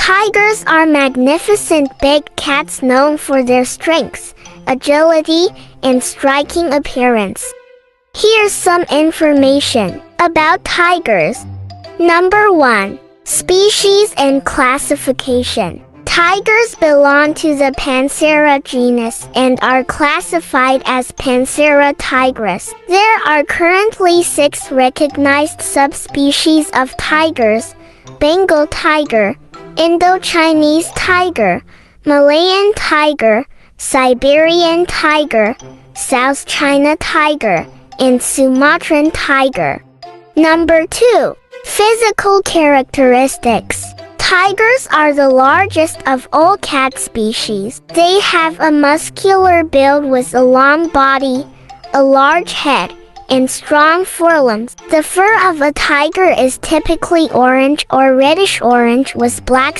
Tigers are magnificent big cats known for their strength, agility, and striking appearance. Here's some information about tigers. Number 1. Species and classification. Tigers belong to the Panthera genus and are classified as Panthera tigris. There are currently 6 recognized subspecies of tigers: Bengal tiger, Indo-Chinese tiger, Malayan tiger, Siberian tiger, South China tiger, and Sumatran tiger. Number 2. Physical characteristics. Tigers are the largest of all cat species. They have a muscular build with a long body, a large head, and strong forelimbs. The fur of a tiger is typically orange or reddish-orange with black